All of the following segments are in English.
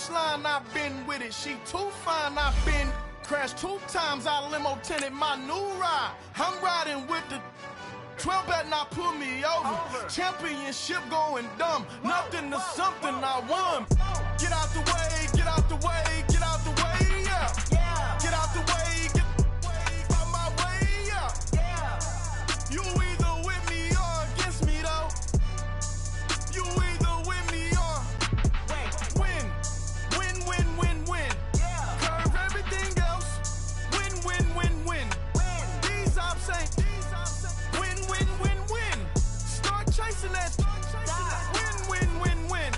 punchline, I've been with it. She too fine, I've been crashed 2 times. I limo tinted my new ride. I'm riding with the 12 better not pull me over. Championship going dumb. Nothing to something I won. Get out the way, get out the way, get out the way, yeah. Get out the way, get out my way, yeah. You either with me or against me, though. You either with me or win. Win, win, win, win. Curve everything else. Win, win, win, win. These ops ain't. Win, win, win, win. Start chasing that. Win, win, win, win.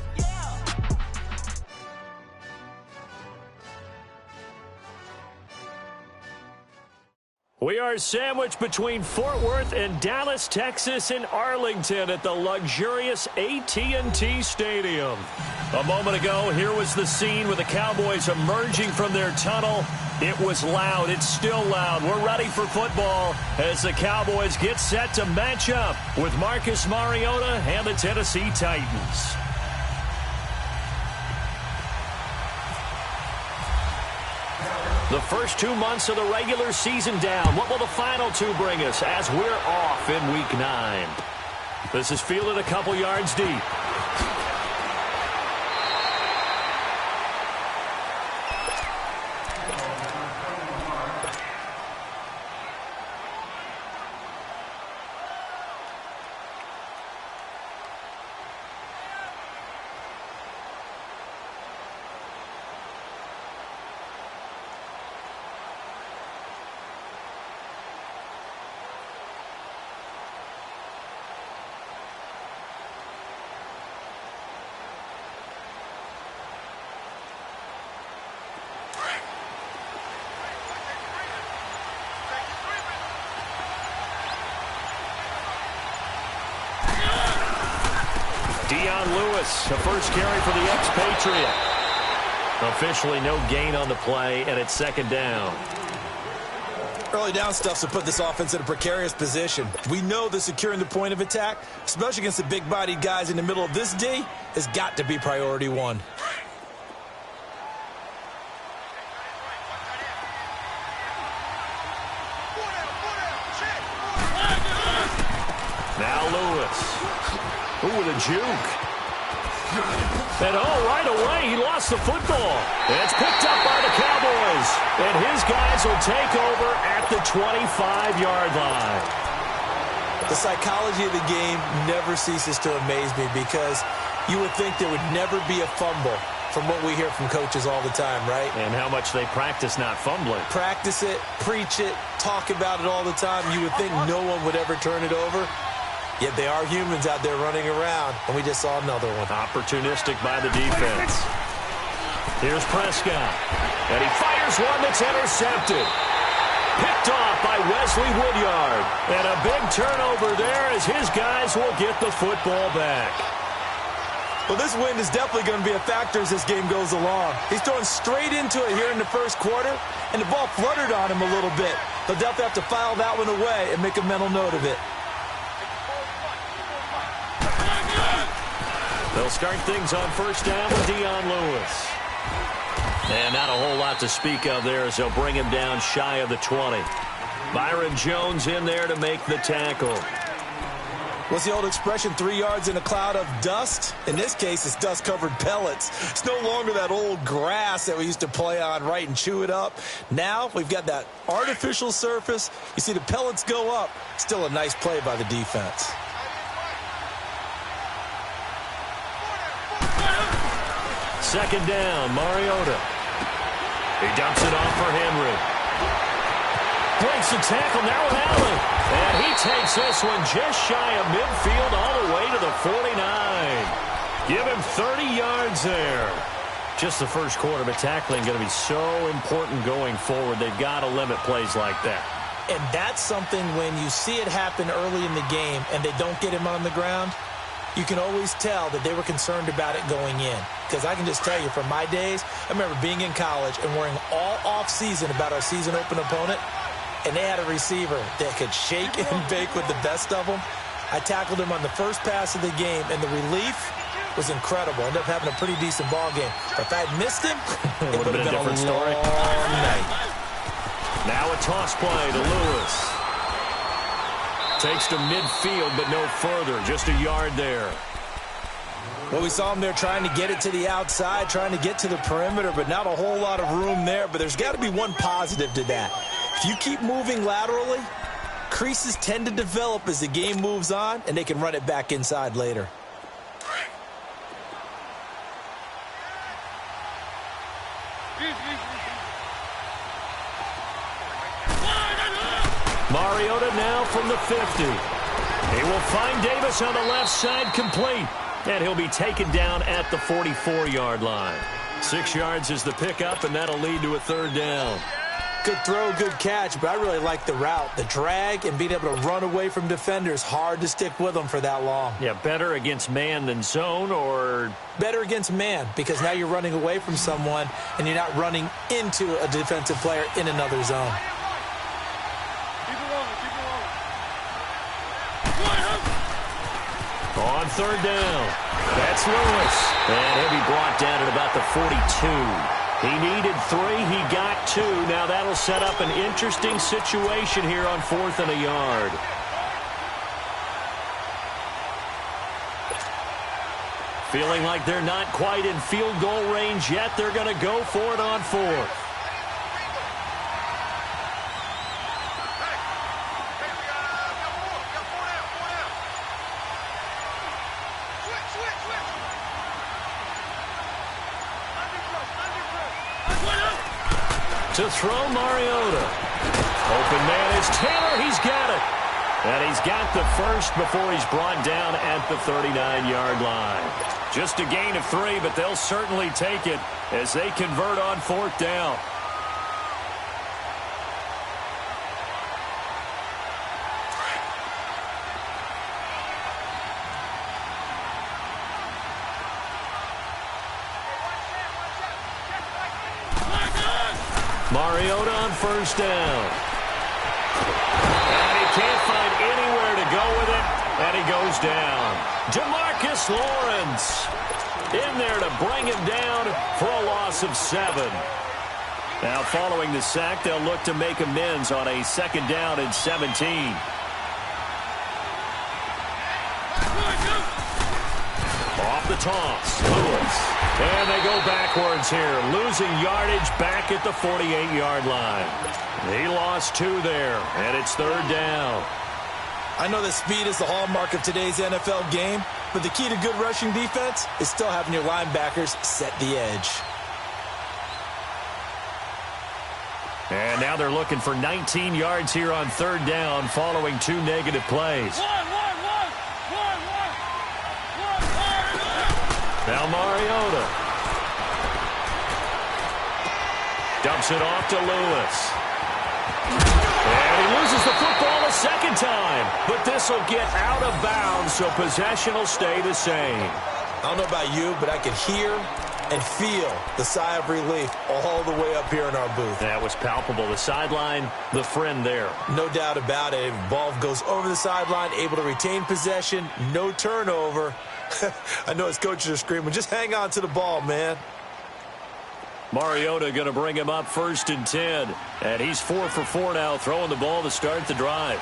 We are sandwiched between Fort Worth and Dallas, Texas, and Arlington at the luxurious AT&T Stadium. A moment ago, here was the scene with the Cowboys emerging from their tunnel. It was loud. It's still loud. We're ready for football as the Cowboys get set to match up with Marcus Mariota and the Tennessee Titans. The first 2 months of the regular season down. What will the final 2 bring us as we're off in Week 9? This is fielded a couple yards deep. Lewis, the first carry for the expatriate. Officially no gain on the play, and it's second down. Early down stuff to put this offense in a precarious position. We know that securing the point of attack, especially against the big-bodied guys in the middle of this D, has got to be priority 1. Now Lewis. Ooh, with a juke. And right away, he lost the football. And it's picked up by the Cowboys. And his guys will take over at the 25-yard line. The psychology of the game never ceases to amaze me because you would think there would never be a fumble from what we hear from coaches all the time, right? And how much they practice not fumbling. Practice it, preach it, talk about it all the time. You would think no one would ever turn it over. Yet they are humans out there running around, and we just saw another one. Opportunistic by the defense. Here's Prescott, and he fires one that's intercepted. Picked off by Wesley Woodyard. And a big turnover there as his guys will get the football back. Well, this wind is definitely going to be a factor as this game goes along. He's throwing straight into it here in the first quarter, and the ball fluttered on him a little bit. They'll definitely have to file that one away and make a mental note of it. They'll start things on first down with Lewis. And not a whole lot to speak of there as they'll bring him down shy of the 20. Byron Jones in there to make the tackle. What's the old expression, 3 yards in a cloud of dust? In this case, it's dust-covered pellets. It's no longer that old grass that we used to play on, right, and chew it up. Now we've got that artificial surface. You see the pellets go up. Still a nice play by the defense. Second down, Mariota. He dumps it off for Henry. Breaks the tackle now with Allen. And he takes this one just shy of midfield all the way to the 49. Give him 30 yards there. Just the first quarter, but tackling going to be so important going forward. They've got to limit plays like that. And that's something when you see it happen early in the game and they don't get him on the ground, you can always tell that they were concerned about it going in. Because I can just tell you from my days, I remember being in college and worrying all off-season about our season-open opponent, and they had a receiver that could shake and bake with the best of them. I tackled him on the first pass of the game, and the relief was incredible. Ended up having a pretty decent ball game. But if I had missed him, it would have been a different story. long night. Now a toss play to Lewis. Takes to midfield, but no further. Just a yard there. Well, we saw him there trying to get it to the outside, trying to get to the perimeter, but not a whole lot of room there. But there's got to be one positive to that. If you keep moving laterally, creases tend to develop as the game moves on, and they can run it back inside later. Mariota now from the 50. He will find Davis on the left side, complete. And he'll be taken down at the 44-yard line. 6 yards is the pickup, and that'll lead to a third down. Good throw, good catch, but I really like the route. The drag and being able to run away from defenders, hard to stick with them for that long. Yeah, better against man than zone, or? Better against man, because now you're running away from someone, and you're not running into a defensive player in another zone. On third down, that's Lewis. And he'll be brought down at about the 42. He needed 3, he got 2. Now that'll set up an interesting situation here on 4th and a yard. Feeling like they're not quite in field goal range yet. They're going to go for it on 4th. To throw Mariota. Open man is Taylor. He's got it. And he's got the first before he's brought down at the 39-yard line. Just a gain of 3, but they'll certainly take it as they convert on 4th down. Mariota on first down. And he can't find anywhere to go with it, and he goes down. Demarcus Lawrence in there to bring him down for a loss of 7. Now, following the sack, they'll look to make amends on a 2nd down and 17. Off the toss, Lewis. And they go backwards here, losing yardage back at the 48-yard line. He lost 2 there, and it's 3rd down. I know that speed is the hallmark of today's NFL game, but the key to good rushing defense is still having your linebackers set the edge. And now they're looking for 19 yards here on 3rd down following 2 negative plays. Now Mariota dumps it off to Lewis. And he loses the football a 2nd time. But this will get out of bounds, so possession will stay the same. I don't know about you, but I could hear and feel the sigh of relief all the way up here in our booth. That was palpable. The sideline, the friend there. No doubt about it. Ball goes over the sideline, able to retain possession, no turnover. I know his coaches are screaming, just hang on to the ball, man. Mariota going to bring him up 1st and 10. And he's 4 for 4 now, throwing the ball to start the drive.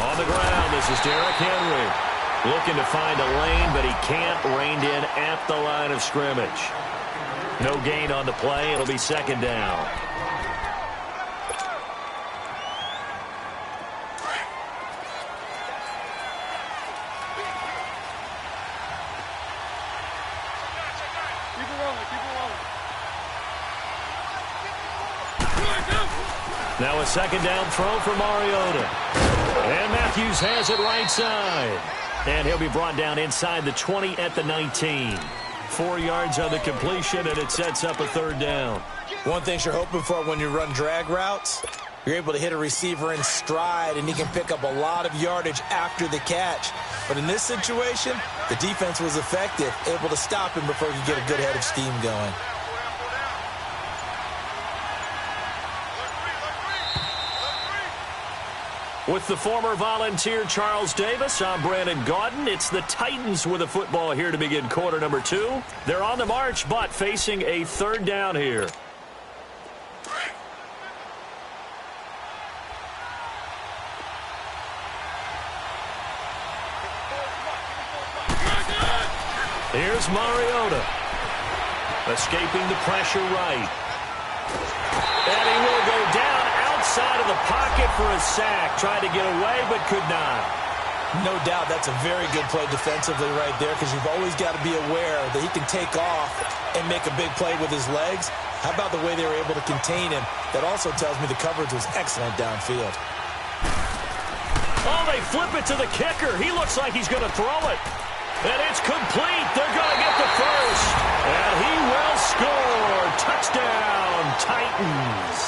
On the ground, this is Derrick Henry. Looking to find a lane, but he can't. Reined in at the line of scrimmage. No gain on the play. It'll be 2nd down. Now a 2nd down throw for Mariota. And Matthews has it right side. And he'll be brought down inside the 20 at the 19. 4 yards on the completion, and it sets up a 3rd down. One thing you're hoping for when you run drag routes, you're able to hit a receiver in stride, and he can pick up a lot of yardage after the catch. But in this situation, the defense was effective, able to stop him before he could get a good head of steam going. With the former Volunteer Charles Davis, I'm Brandon Gaudin. It's the Titans with the football here to begin quarter number 2. They're on the march, but facing a third down here. Here's Mariota. Escaping the pressure right. And he will go down outside of the pocket for a sack. Tried to get away, but could not. No doubt that's a very good play defensively right there, because you've always got to be aware that he can take off and make a big play with his legs. How about the way they were able to contain him? That also tells me the coverage was excellent downfield. Oh, they flip it to the kicker. He looks like he's going to throw it. And it's complete. They're going to get the first. And he will score. Touchdown, Titans.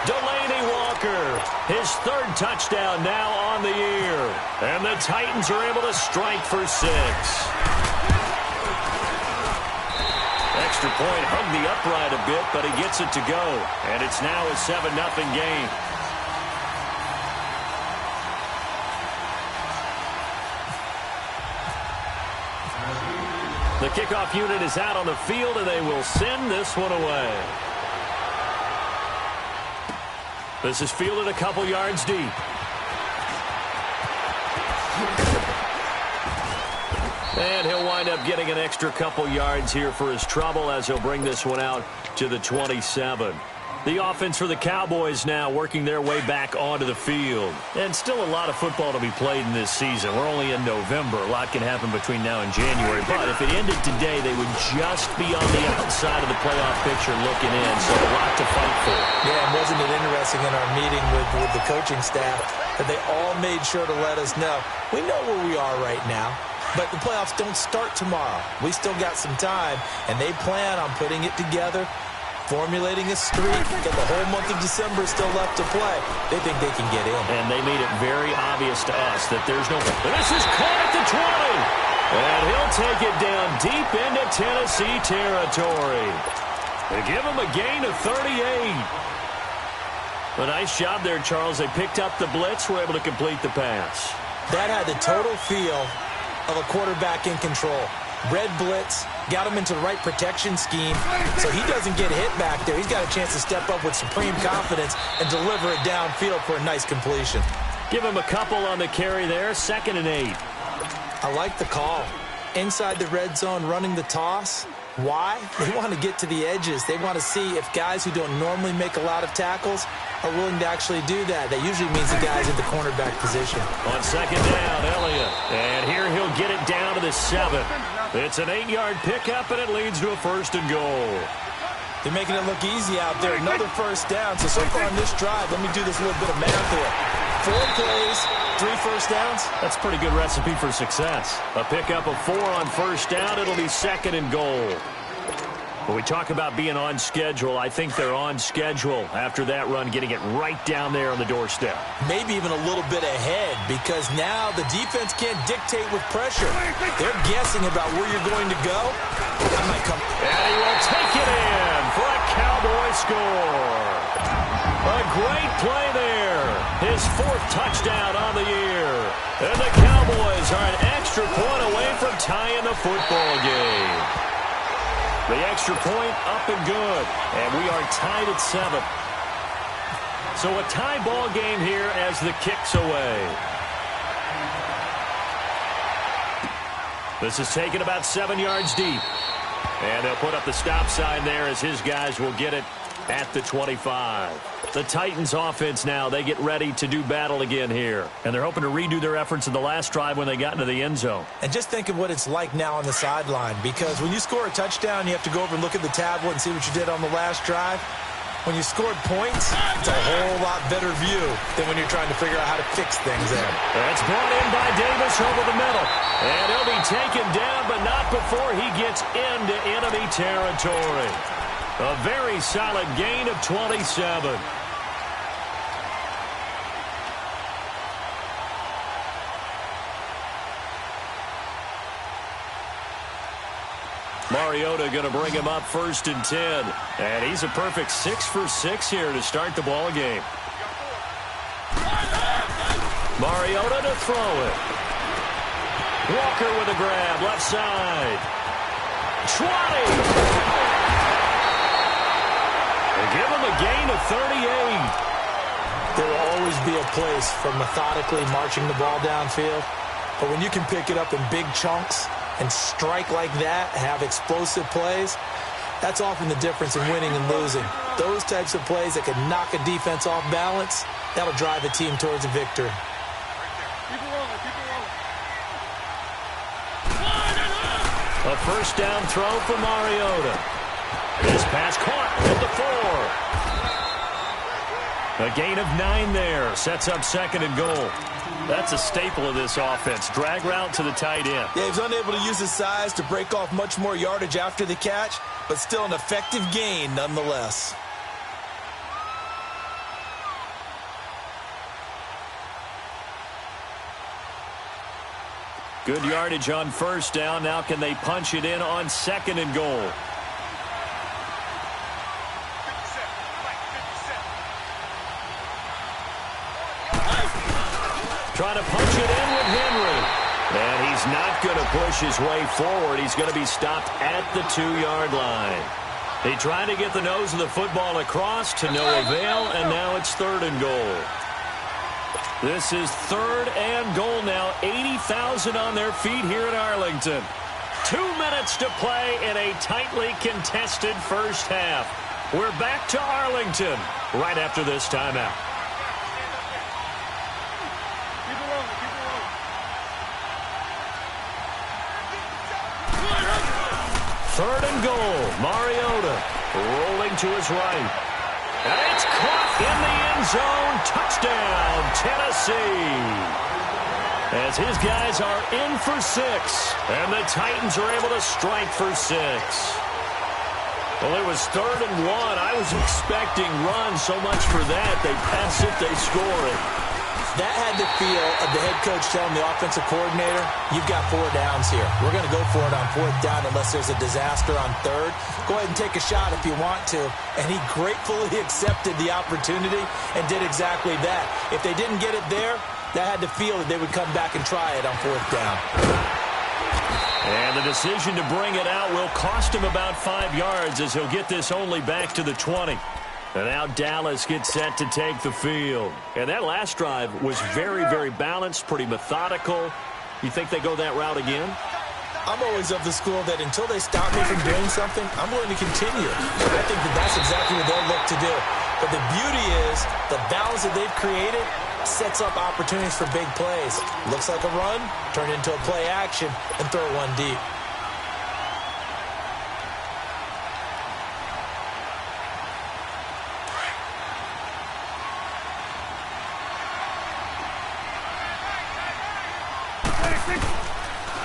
Delaney Walker, his third touchdown now on the year. And the Titans are able to strike for 6. Extra point hung the upright a bit, but he gets it to go. And it's now a 7-0 game. The kickoff unit is out on the field, and they will send this one away. This is fielded a couple yards deep. And he'll wind up getting an extra couple yards here for his trouble as he'll bring this one out to the 27. The offense for the Cowboys now working their way back onto the field. And still a lot of football to be played in this season. We're only in November. A lot can happen between now and January. But if it ended today, they would just be on the outside of the playoff picture looking in. So a lot to fight for. Yeah, and wasn't it interesting in our meeting with the coaching staff that they all made sure to let us know, we know where we are right now, but the playoffs don't start tomorrow. We still got some time, and they plan on putting it together, formulating a streak, and the whole month of December is still left to play. They think they can get in. And they made it very obvious to us that there's no... This is caught at the 20. And he'll take it down deep into Tennessee territory. They give him a gain of 38. A nice job there, Charles. They picked up the blitz, were able to complete the pass. That had the total feel of a quarterback in control. Red blitz, got him into the right protection scheme, so he doesn't get hit back there. He's got a chance to step up with supreme confidence and deliver it downfield for a nice completion. Give him a couple on the carry there, 2nd and 8. I like the call. Inside the red zone, running the toss. Why? They want to get to the edges. They want to see if guys who don't normally make a lot of tackles are willing to actually do that. That usually means the guy's in the cornerback position. On 2nd down, Elliott. And here he'll get it down to the 7. It's an 8-yard pickup, and it leads to a 1st and goal. They're making it look easy out there. Another 1st down. So far on this drive, let me do this little bit of math here. 4 plays, 3 1st downs. That's a pretty good recipe for success. A pickup of 4 on 1st down. It'll be 2nd and goal. When we talk about being on schedule, I think they're on schedule after that run, getting it right down there on the doorstep. Maybe even a little bit ahead, because now the defense can't dictate with pressure. They're guessing about where you're going to go. I might come. And he will take it in for a Cowboy score. A great play there. His 4th touchdown on the year. And the Cowboys are an extra point away from tying the football game. The extra point up and good. And we are tied at 7. So a tie ball game here as the kick's away. This is taken about 7 yards deep. And they'll put up the stop sign there as his guys will get it at the 25. The Titans offense now, they get ready to do battle again here. And they're hoping to redo their efforts in the last drive when they got into the end zone. And just think of what it's like now on the sideline, because when you score a touchdown, you have to go over and look at the tablet and see what you did on the last drive. When you scored points, it's a whole lot better view than when you're trying to figure out how to fix things there. That's brought in by Davis over the middle. And he'll be taken down, but not before he gets into enemy territory. A very solid gain of 27. Mariota going to bring him up 1st and 10. And he's a perfect 6 for 6 here to start the ball game. Mariota to throw it. Walker with a grab, left side. 20. They give him a gain of 38. There will always be a place for methodically marching the ball downfield. But when you can pick it up in big chunks and strike like that, have explosive plays, that's often the difference in winning and losing. Those types of plays that can knock a defense off balance, that'll drive a team towards a victory. A first down throw for Mariota. His pass caught at the 4. A gain of 9 there. Sets up second and goal. That's a staple of this offense. Drag route to the tight end. Yeah, he was unable to use his size to break off much more yardage after the catch, but still an effective gain nonetheless. Good yardage on first down. Now can they punch it in on second and goal? Trying to punch it in with Henry. And he's not going to push his way forward. He's going to be stopped at the 2-yard line. He tried to get the nose of the football across to no avail, and now it's third and goal. This is third and goal now. 80,000 on their feet here in Arlington. 2 minutes to play in a tightly contested first half. We're back to Arlington right after this timeout. Third and goal. Mariota rolling to his right. And it's caught in the end zone. Touchdown, Tennessee. As his guys are in for 6. And the Titans are able to strike for 6. Well, it was third and 1. I was expecting runs so much for that. They pass it, they score it. That had the feel of the head coach telling the offensive coordinator, you've got 4 downs here. We're going to go for it on 4th down unless there's a disaster on 3rd. Go ahead and take a shot if you want to. And he gratefully accepted the opportunity and did exactly that. If they didn't get it there, that had the feel that they would come back and try it on 4th down. And the decision to bring it out will cost him about 5 yards as he'll get this only back to the 20. And now Dallas gets set to take the field. And that last drive was very, very balanced, pretty methodical. You think they go that route again? I'm always of the school that until they stop me from doing something, I'm going to continue. I think that that's exactly what they'll look to do. But the beauty is the balance that they've created sets up opportunities for big plays. Looks like a run, turn into a play action, and throw one deep.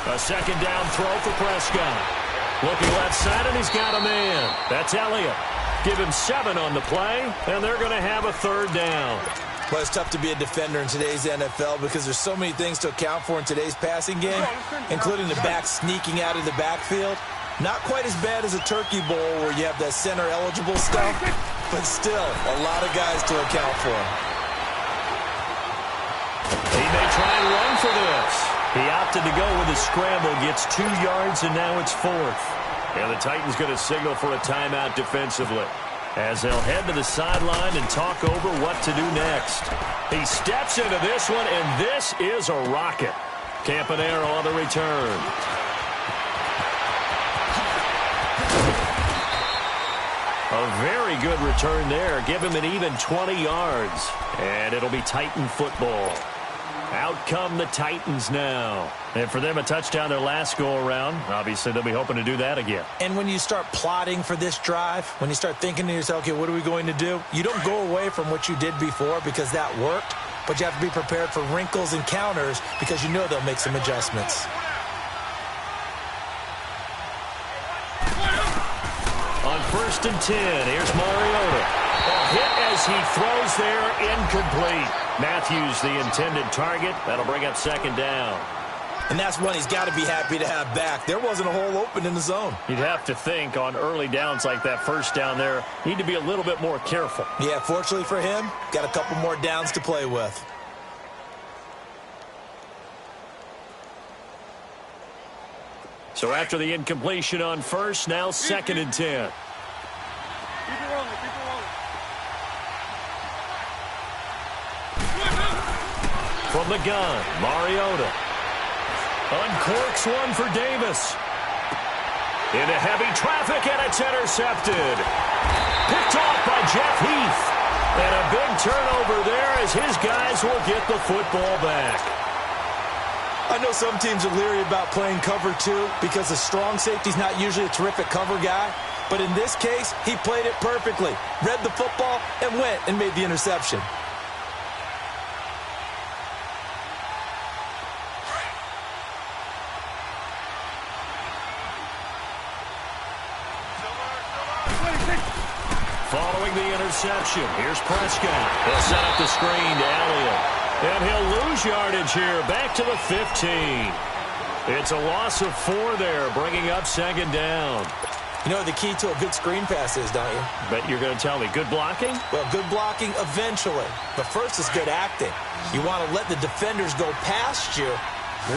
A second down throw for Prescott. Looking left side, and he's got a man. That's Elliott. Give him 7 on the play, and they're going to have a 3rd down. Well, it's tough to be a defender in today's NFL because there's so many things to account for in today's passing game, including the back sneaking out of the backfield. Not quite as bad as a turkey bowl where you have that center-eligible stuff, but still a lot of guys to account for. He may try and run for this. He opted to go with a scramble, gets 2 yards, and now it's 4th. And the Titans going to signal for a timeout defensively as they'll head to the sideline and talk over what to do next. He steps into this one, and this is a rocket. Campanaro on the return. A very good return there. Give him an even 20 yards. And it'll be Titan football. Out come the Titans now. And for them, a touchdown their last go-around. Obviously, they'll be hoping to do that again. And when you start plotting for this drive, when you start thinking to yourself, okay, what are we going to do? You don't go away from what you did before because that worked, but you have to be prepared for wrinkles and counters because you know they'll make some adjustments. On 1st and 10, here's Mariota. A hit as he throws there, incomplete. Matthews, the intended target. That'll bring up 2nd down. And that's one he's got to be happy to have back. There wasn't a hole open in the zone. You'd have to think on early downs like that first down there, need to be a little bit more careful. Yeah, fortunately for him, got a couple more downs to play with. So after the incompletion on first, now 2nd and 10. Keep it rolling, keep it rolling. From the gun, Mariota. Uncorks one for Davis. Into heavy traffic, and it's intercepted. Picked off by Jeff Heath. And a big turnover there as his guys will get the football back. I know some teams are leery about playing cover 2 because the strong safety's not usually a terrific cover guy. But in this case, he played it perfectly. Read the football and went and made the interception. Following the interception, here's Prescott. He'll set up the screen to Elliott. And he'll lose yardage here, back to the 15. It's a loss of 4 there, bringing up 2nd down. You know what the key to a good screen pass is, don't you? Bet you're going to tell me, good blocking? Well, good blocking eventually. But first is good acting. You want to let the defenders go past you,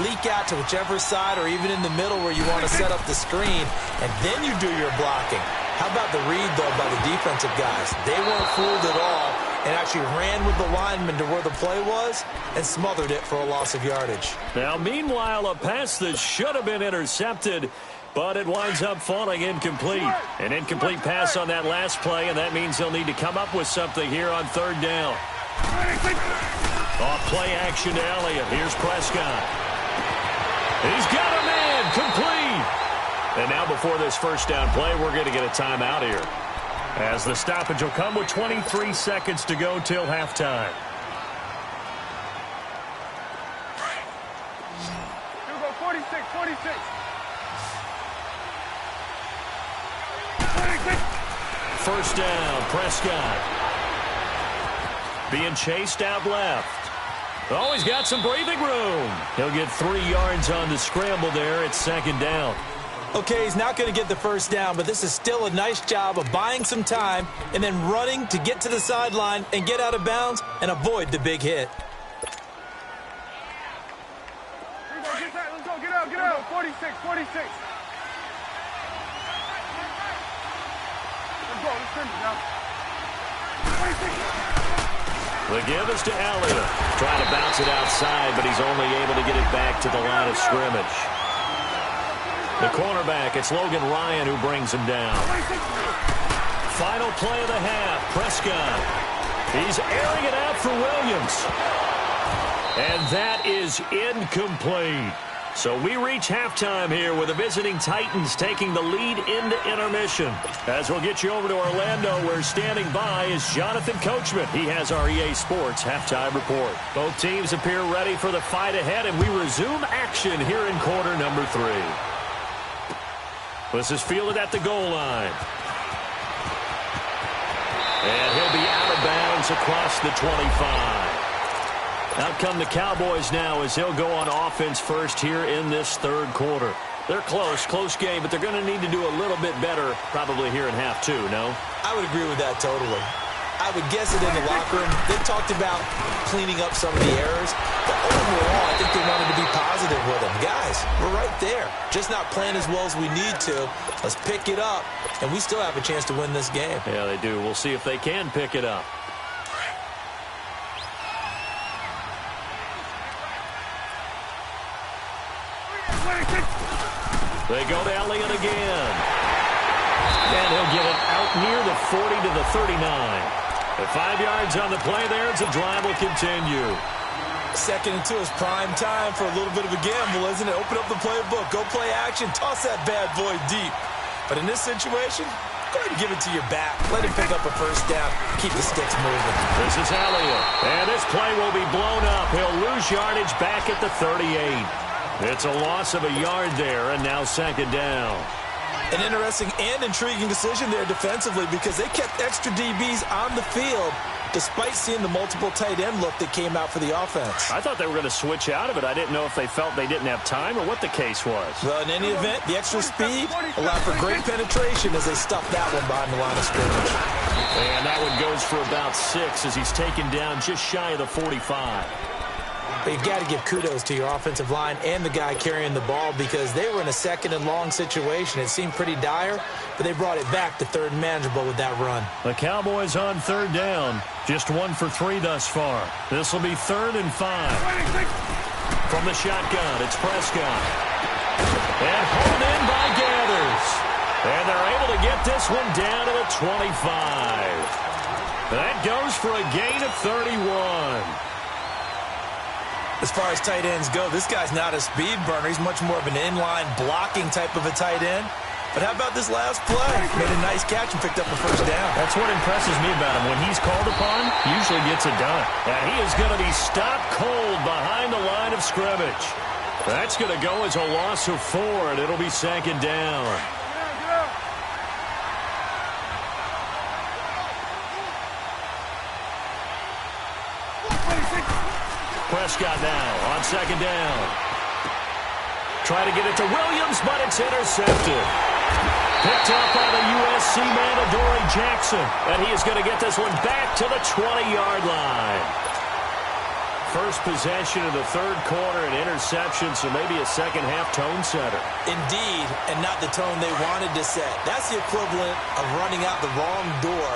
leak out to whichever side or even in the middle where you want to set up the screen, and then you do your blocking. How about the read, though, by the defensive guys? They weren't fooled at all and actually ran with the lineman to where the play was and smothered it for a loss of yardage. Now, meanwhile, a pass that should have been intercepted, but it winds up falling incomplete. An incomplete pass on that last play, and that means they'll need to come up with something here on 3rd down. Off play action to Elliott. Here's Prescott. He's got a man, complete. And now before this first down play, we're going to get a timeout here, as the stoppage will come with 23 seconds to go till halftime. Here we go, 46, 46. First down, Prescott. Being chased out left. Oh, he's got some breathing room. He'll get 3 yards on the scramble there. It's 2nd down. Okay, he's not going to get the first down, but this is still a nice job of buying some time and then running to get to the sideline and get out of bounds and avoid the big hit. Here we go, get that, let's go, get out, get out. 46, 46. Let's go, let's finish now. 46. The give is to Elliott. Trying to bounce it outside, but he's only able to get it back to the line of scrimmage. The cornerback, it's Logan Ryan who brings him down. Final play of the half, Prescott. He's airing it out for Williams. And that is incomplete. So we reach halftime here with the visiting Titans taking the lead into intermission. As we'll get you over to Orlando, where standing by is Jonathan Coachman. He has our EA Sports halftime report. Both teams appear ready for the fight ahead, and we resume action here in quarter number 3. This is fielded at the goal line. And he'll be out of bounds across the 25. Out come the Cowboys now as they'll go on offense first here in this 3rd quarter. They're close game, but they're going to need to do a little bit better probably here in half 2, no? I would agree with that totally. I would guess it in the locker room. They talked about cleaning up some of the errors, but overall, I think they wanted to be positive with them. Guys, we're right there. Just not playing as well as we need to. Let's pick it up, and we still have a chance to win this game. Yeah, they do. We'll see if they can pick it up. They go to Elliott again. And he'll get it out near the 40 to the 39. At 5 yards on the play there, the drive will continue. 2nd and 2 is prime time for a little bit of a gamble, isn't it? Open up the playbook, go play action, toss that bad boy deep. But in this situation, go ahead and give it to your back. Let him pick up a first down. Keep the sticks moving. This is Elliott. And this play will be blown up. He'll lose yardage back at the 38. It's a loss of a yard there, and now 2nd down. An interesting and intriguing decision there defensively because they kept extra DBs on the field despite seeing the multiple tight end look that came out for the offense. I thought they were going to switch out of it. I didn't know if they felt they didn't have time or what the case was. Well, in any event, the extra speed allowed for great penetration as they stuffed that one behind the line of scrimmage. And that one goes for about 6 as he's taken down just shy of the 45. But you've got to give kudos to your offensive line and the guy carrying the ball because they were in a second and long situation. It seemed pretty dire, but they brought it back to third and manageable with that run. The Cowboys on third down. Just 1 for 3 thus far. This will be 3rd and 5. From the shotgun, it's Prescott. And hauled in by Gathers. And they're able to get this one down to the 25. That goes for a gain of 31. As far as tight ends go, this guy's not a speed burner. He's much more of an inline blocking type of a tight end. But how about this last play? Made a nice catch and picked up the first down. That's what impresses me about him. When he's called upon, he usually gets it done. And he is going to be stopped cold behind the line of scrimmage. That's going to go as a loss of 4, and it'll be 2nd down. Prescott now on 2nd down. Try to get it to Williams, but it's intercepted. Picked up by the USC man, Adoree Jackson. And he is going to get this one back to the 20-yard line. First possession of the 3rd quarter, an interception, so maybe a second-half tone setter. Indeed, and not the tone they wanted to set. That's the equivalent of running out the wrong door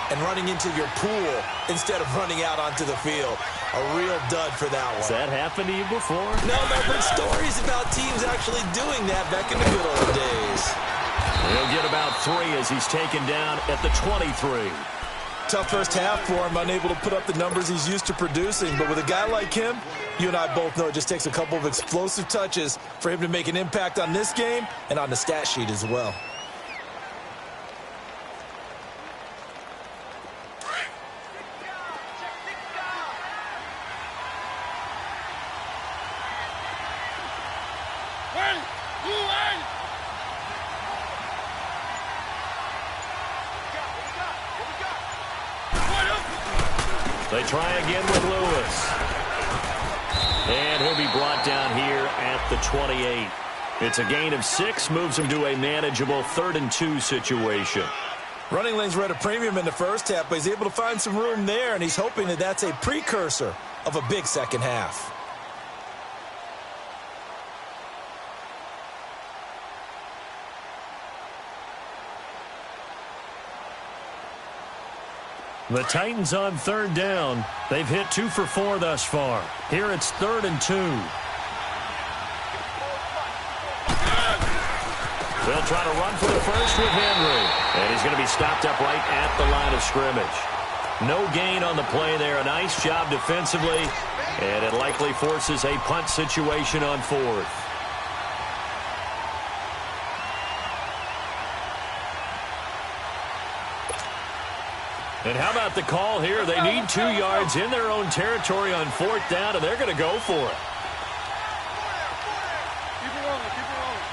and running into your pool instead of running out onto the field. A real dud for that one. Has that happened to you before? No, but I've heard stories about teams actually doing that back in the good old days. He'll get about 3 as he's taken down at the 23. Tough first half for him, unable to put up the numbers he's used to producing. But with a guy like him, you and I both know it just takes a couple of explosive touches for him to make an impact on this game and on the stat sheet as well. They try again with Lewis. And he'll be brought down here at the 28. It's a gain of 6, moves him to a manageable 3rd and 2 situation. Running lanes were at a premium in the first half, but he's able to find some room there, and he's hoping that that's a precursor of a big second half. The Titans on 3rd down. They've hit 2 for 4 thus far. Here it's 3rd and 2. They'll try to run for the first with Henry. And he's going to be stopped up right at the line of scrimmage. No gain on the play there. A nice job defensively. And it likely forces a punt situation on 4th. And how about the call here? They need 2 yards in their own territory on 4th down, and they're going to go for it. Keep it rolling, keep it rolling.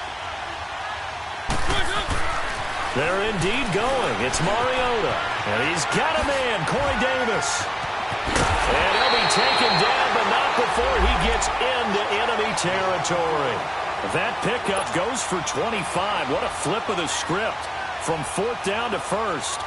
They're indeed going. It's Mariota. And he's got a man, Corey Davis. And he'll be taken down, but not before he gets into enemy territory. That pickup goes for 25. What a flip of the script from 4th down to 1st.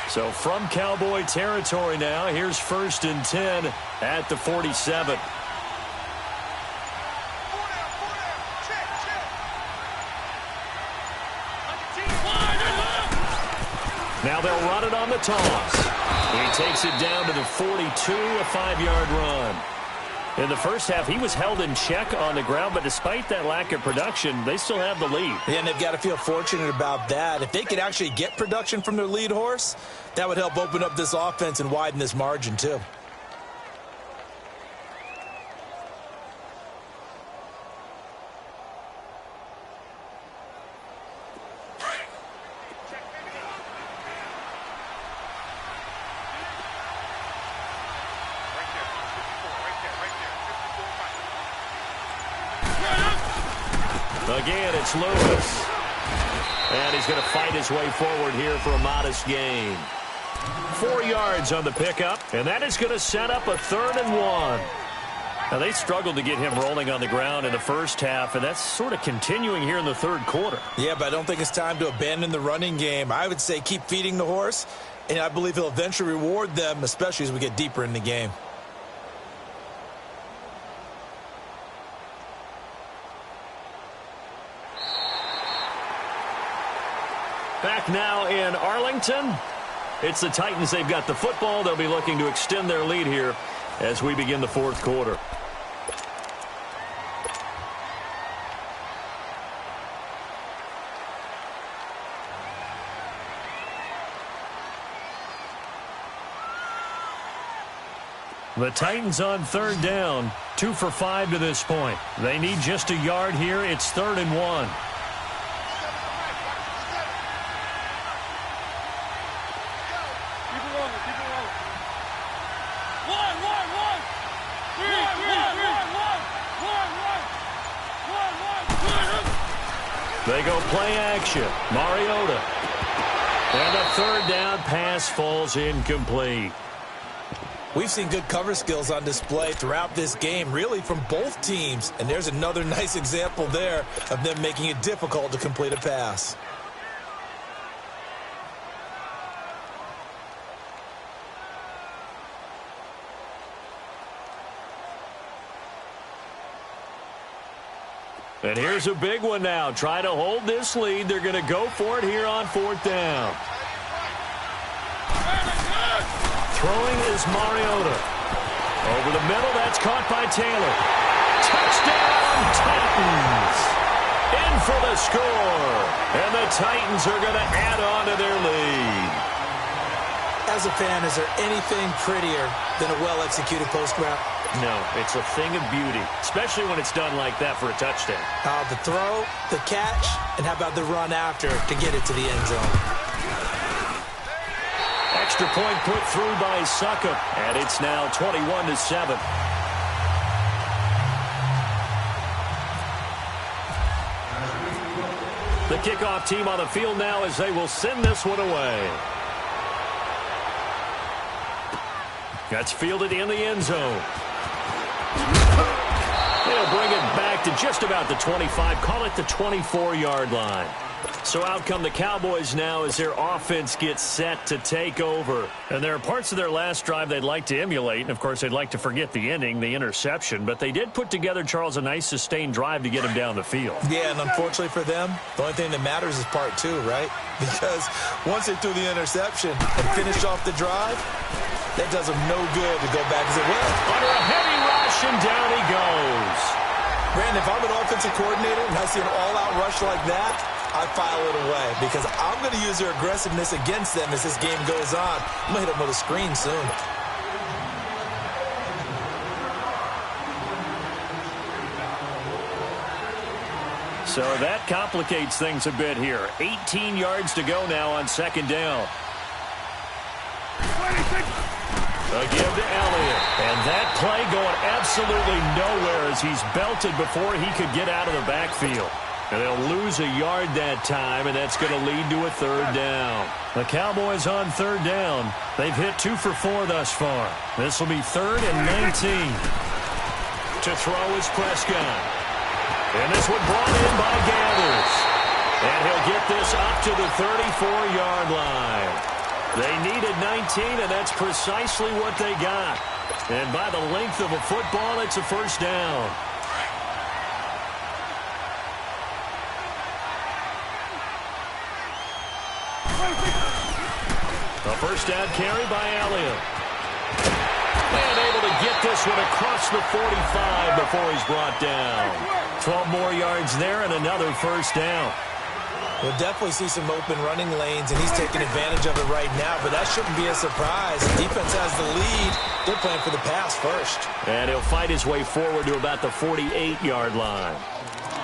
So from Cowboy territory now, here's 1st and 10 at the 47. Now they'll run it on the toss. He takes it down to the 42, a 5-yard run. In the first half, he was held in check on the ground, but despite that lack of production, they still have the lead. Yeah, and they've got to feel fortunate about that. If they could actually get production from their lead horse, that would help open up this offense and widen this margin, too. Again, it's Lewis. And he's going to fight his way forward here for a modest gain. 4 yards on the pickup, and that is going to set up a 3rd and 1. Now, they struggled to get him rolling on the ground in the first half, and that's sort of continuing here in the third quarter. Yeah, but I don't think it's time to abandon the running game. I would say keep feeding the horse, and I believe he'll eventually reward them, especially as we get deeper in the game. Back now in Arlington. It's the Titans. They've got the football. They'll be looking to extend their lead here as we begin the fourth quarter. The Titans on third down, 2 for 5 to this point. They need just a yard here. It's 3rd and 1. They go play action. Mariota. And the third down pass falls incomplete. We've seen good cover skills on display throughout this game, really from both teams. And there's another nice example there of them making it difficult to complete a pass. And here's a big one now. Try to hold this lead. They're going to go for it here on 4th down. Throwing is Mariota. Over the middle, that's caught by Taylor. Touchdown, Titans. In for the score. And the Titans are going to add on to their lead. As a fan, is there anything prettier than a well-executed post route? No, it's a thing of beauty, especially when it's done like that for a touchdown. The throw, the catch, and how about the run after to get it to the end zone? Extra point put through by Succop, and it's now 21-7. The kickoff team on the field now as they will send this one away. That's fielded in the end zone. They'll bring it back to just about the 25, call it the 24-yard line. So out come the Cowboys now as their offense gets set to take over. And there are parts of their last drive they'd like to emulate. And, of course, they'd like to forget the ending, the interception. But they did put together, Charles, a nice sustained drive to get him down the field. Yeah, and unfortunately for them, the only thing that matters is part 2, right? Because once they threw the interception and finished off the drive, that does them no good to go back and say, well, under a heavy rush, and down he goes. Brandon, if I'm an offensive coordinator and I see an all-out rush like that, I file it away because I'm going to use their aggressiveness against them as this game goes on. I'm going to hit them with a screen soon. So that complicates things a bit here. 18 yards to go now on 2nd down. A give to Elliott. And that play going absolutely nowhere as he's belted before he could get out of the backfield. And they'll lose a yard that time, and that's going to lead to a 3rd down. The Cowboys on 3rd down. They've hit 2 for 4 thus far. This will be 3rd and 19. To throw is Prescott. And this one brought in by Gathers. And he'll get this up to the 34-yard line. They needed 19, and that's precisely what they got. And by the length of a football, it's a 1st down. A 1st down carry by Elliott. And able to get this one across the 45 before he's brought down. 12 more yards there and another 1st down. We'll definitely see some open running lanes, and he's taking advantage of it right now, but that shouldn't be a surprise. The defense has the lead. They're playing for the pass first. And he'll fight his way forward to about the 48-yard line.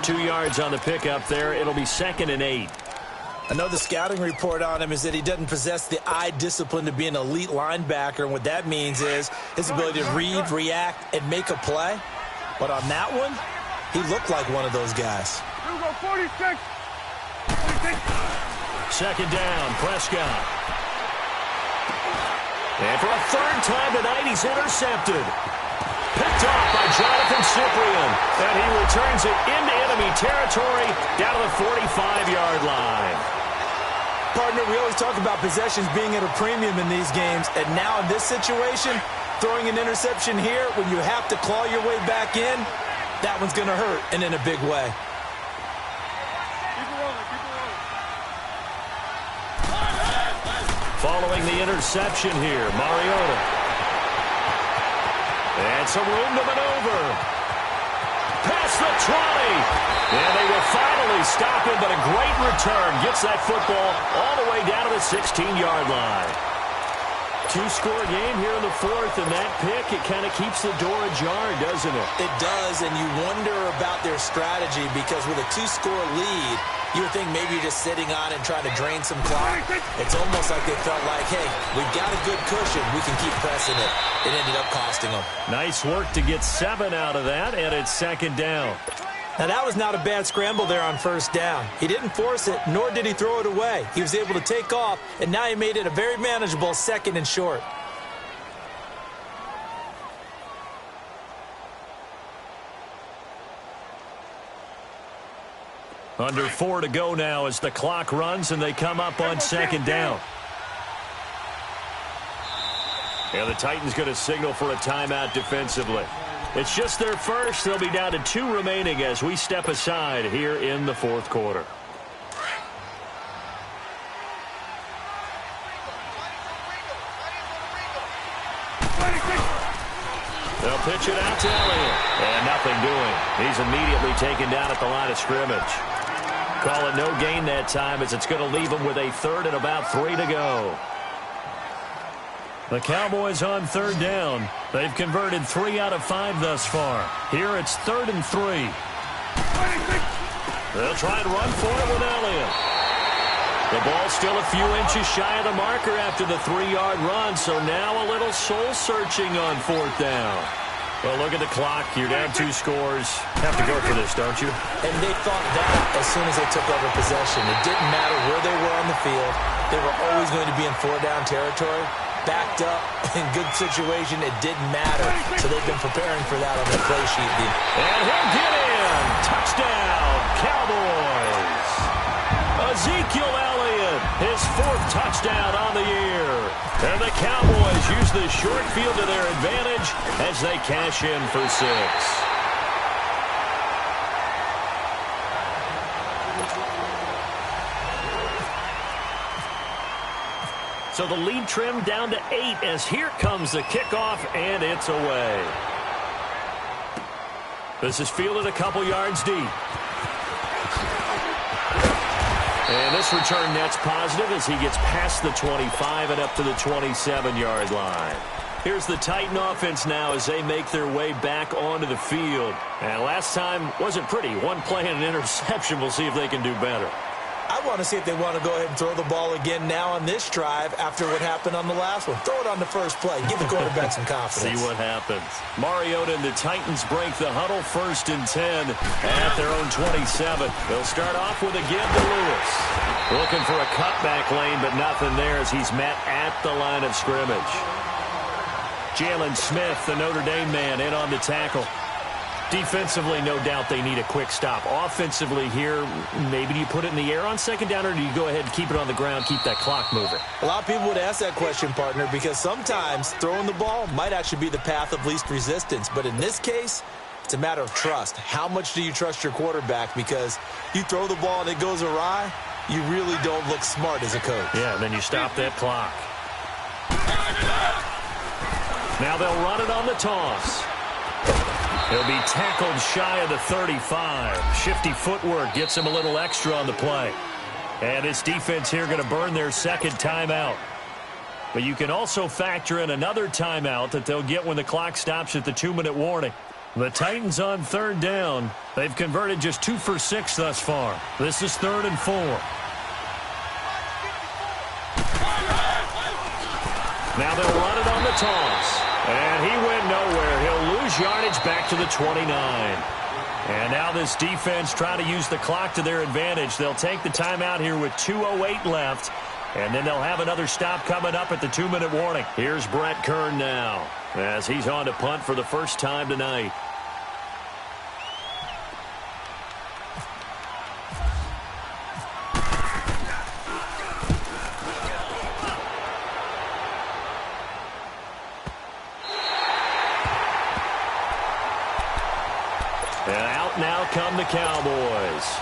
2 yards on the pickup there. It'll be 2nd and 8. I know the scouting report on him is that he doesn't possess the eye discipline to be an elite linebacker, and what that means is his ability to read, react, and make a play. But on that one, he looked like one of those guys. Here we go, 46. 2nd down, Prescott. And for a 3rd time tonight, he's intercepted. Picked picked off by Jonathan Cyprien. And he returns it into enemy territory down to the 45-yard line. Partner, we always talk about possessions being at a premium in these games. And now in this situation, throwing an interception here when you have to claw your way back in, that one's going to hurt, and in a big way. Following the interception here, Mariota. And some room to maneuver. Past the 20. And they will finally stop him, but a great return. Gets that football all the way down to the 16-yard line. Two-score game here in the fourth, and that pick, it kind of keeps the door ajar, doesn't it? It does, and you wonder about their strategy because with a two-score lead, you would think maybe you're just sitting on it and trying to drain some clock. It's almost like they felt like, hey, we've got a good cushion. We can keep pressing it. It ended up costing them. Nice work to get 7 out of that, and it's second down. Now, that was not a bad scramble there on first down. He didn't force it, nor did he throw it away. He was able to take off, and now he made it a very manageable second and short. Under 4 to go now as the clock runs, and they come up on second down. And the Titans going to signal for a timeout defensively. It's just their first. They'll be down to 2 remaining as we step aside here in the fourth quarter. They'll pitch it out to Elliott. And nothing doing. He's immediately taken down at the line of scrimmage. Call it no gain that time as it's going to leave him with a third and about 3 to go. The Cowboys on third down. They've converted 3 out of 5 thus far. Here it's 3rd and 3. They'll try and run for it with Elliott. The ball's still a few inches shy of the marker after the 3-yard run, so now a little soul-searching on 4th down. Well, look at the clock. You're down 2 scores. Have to go for this, don't you? And they thought that as soon as they took over possession. It didn't matter where they were on the field. They were always going to be in 4-down territory. Backed up, in good situation, it didn't matter. So they've been preparing for that on the play sheet. And he'll get in. Touchdown, Cowboys. Ezekiel Elliott, his 4th touchdown on the year. And the Cowboys use the short field to their advantage as they cash in for 6. So the lead trimmed down to 8 as here comes the kickoff, and it's away. This is fielded a couple yards deep. And this return net's positive as he gets past the 25 and up to the 27-yard line. Here's the Titan offense now as they make their way back onto the field. And last time wasn't pretty. One play and an interception. We'll see if they can do better. I want to see if they want to go ahead and throw the ball again now on this drive after what happened on the last one. Throw it on the first play. Give the quarterback some confidence. See what happens. Mariota and the Titans break the huddle 1st and 10 at their own 27. They'll start off with a give to Lewis. Looking for a cutback lane, but nothing there as he's met at the line of scrimmage. Jalen Smith, the Notre Dame man, in on the tackle. Defensively, no doubt they need a quick stop. Offensively here, maybe do you put it in the air on second down, or do you go ahead and keep it on the ground, keep that clock moving? A lot of people would ask that question, partner, because sometimes throwing the ball might actually be the path of least resistance. But in this case, it's a matter of trust. How much do you trust your quarterback? Because you throw the ball and it goes awry, you really don't look smart as a coach. Yeah, and then you stop that clock. Now they'll run it on the toss. He'll be tackled shy of the 35. Shifty footwork gets him a little extra on the play. And this defense here going to burn their second timeout. But you can also factor in another timeout that they'll get when the clock stops at the 2-minute warning. The Titans on third down. They've converted just 2 for 6 thus far. This is 3rd and 4. Now they'll run it on the toss. And he went nowhere. He'll lose yardage back to the 29. And now this defense trying to use the clock to their advantage. They'll take the timeout here with 2:08 left. And then they'll have another stop coming up at the 2-minute warning. Here's Brett Kern now. as he's on to punt for the first time tonight. And out now come the Cowboys.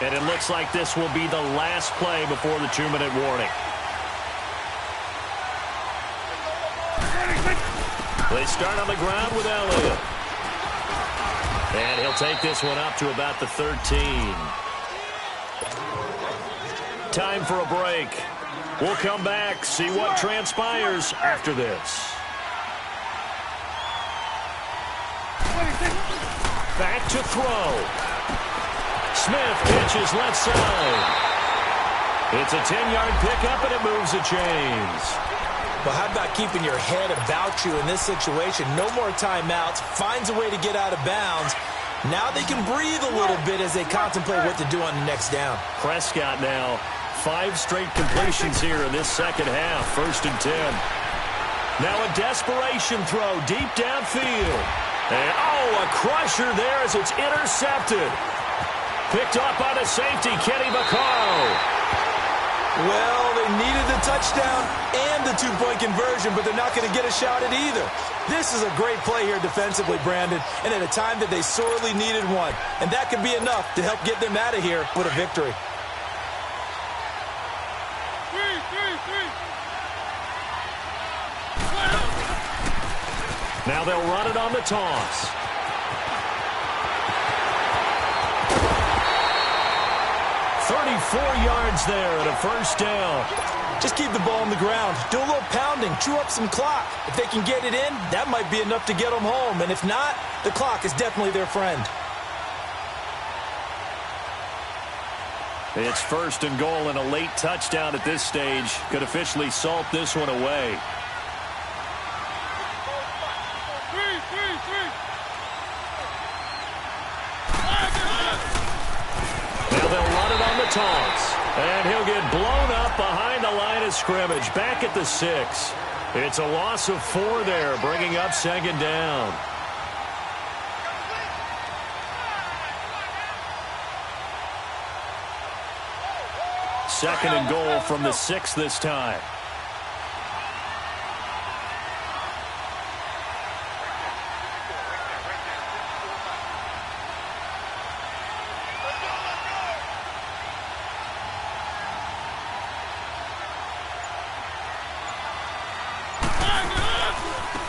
And it looks like this will be the last play before the 2-minute warning. They start on the ground with Elliott. And he'll take this one up to about the 13. Time for a break. We'll come back, see what transpires after this. Back to throw. Smith pitches left side. It's a 10-yard pickup, and it moves the chains. Well, how about keeping your head about you in this situation? No more timeouts. Finds a way to get out of bounds. Now they can breathe a little bit as they contemplate what to do on the next down. Prescott now 5 straight completions here in this second half. 1st and 10. Now a desperation throw deep downfield. And, a crusher there as it's intercepted. Picked up by the safety, Kenny Vaccaro. Well, they needed the touchdown and the 2-point conversion, but they're not going to get a shot at either. This is a great play here defensively, Brandon, and at a time that they sorely needed one. And that could be enough to help get them out of here with a victory. Now they'll run it on the toss. Yards there at a first down. Just keep the ball on the ground. Do a little pounding. Chew up some clock. If they can get it in, that might be enough to get them home. And if not, the clock is definitely their friend. It's 1st and goal, and a late touchdown at this stage could officially salt this one away. Now they'll run it on the toss. And he'll get blown up behind the line of scrimmage. Back at the 6. It's a loss of 4 there, bringing up 2nd down. Second and goal from the 6 this time.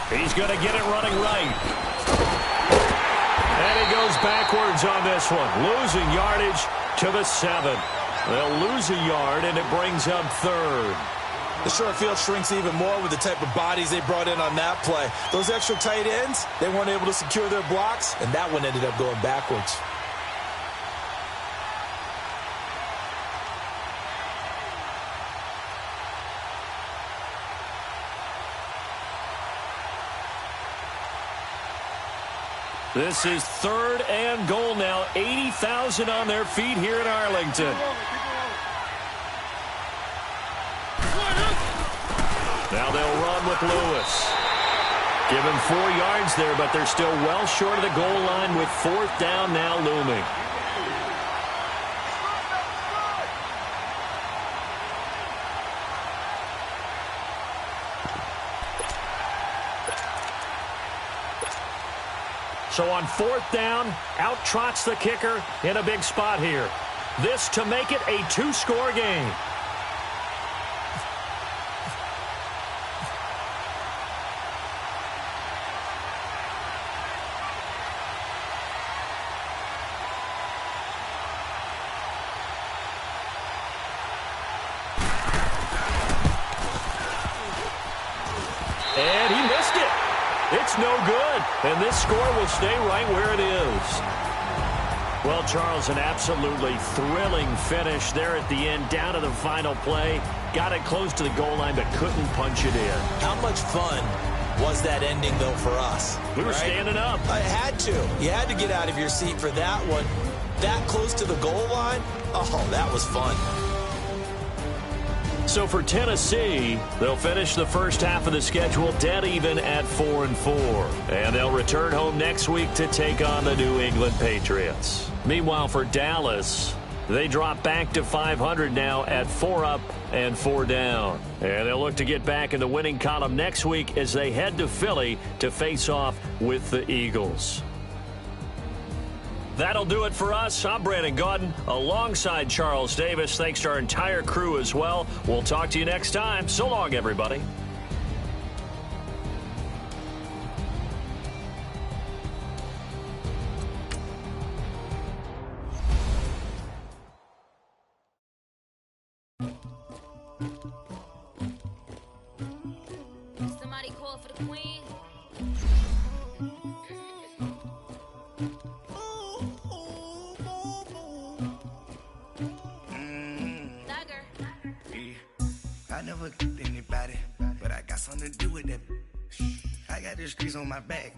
He's going to get it running right. And he goes backwards on this one, losing yardage to the 7. They'll lose a yard, and it brings up 3rd. The short field shrinks even more with the type of bodies they brought in on that play. Those extra tight ends, they weren't able to secure their blocks, and that one ended up going backwards. This is 3rd and goal now. 80,000 on their feet here in Arlington. Now they'll run with Lewis. Give him 4 yards there, but they're still well short of the goal line with 4th down now looming. So on 4th down, out trots the kicker in a big spot here. This to make it a 2-score game. And he missed it. It's no good, and this score will stay right where it is. Well, Charles, an absolutely thrilling finish there at the end, down to the final play. Got it close to the goal line, but couldn't punch it in. How much fun was that ending, though, for us? We were standing up. I had to. You had to get out of your seat for that one. That close to the goal line? Oh, that was fun. So for Tennessee, they'll finish the first half of the schedule dead even at 4-4. And they'll return home next week to take on the New England Patriots. Meanwhile, for Dallas, they drop back to 500 now at 4 up and 4 down. And they'll look to get back in the winning column next week as they head to Philly to face off with the Eagles. That'll do it for us. I'm Brandon Gaudin alongside Charles Davis. Thanks to our entire crew as well. We'll talk to you next time. So long, everybody. Somebody call for the queen. I never killed anybody, but I got something to do with that. I got the streets on my back.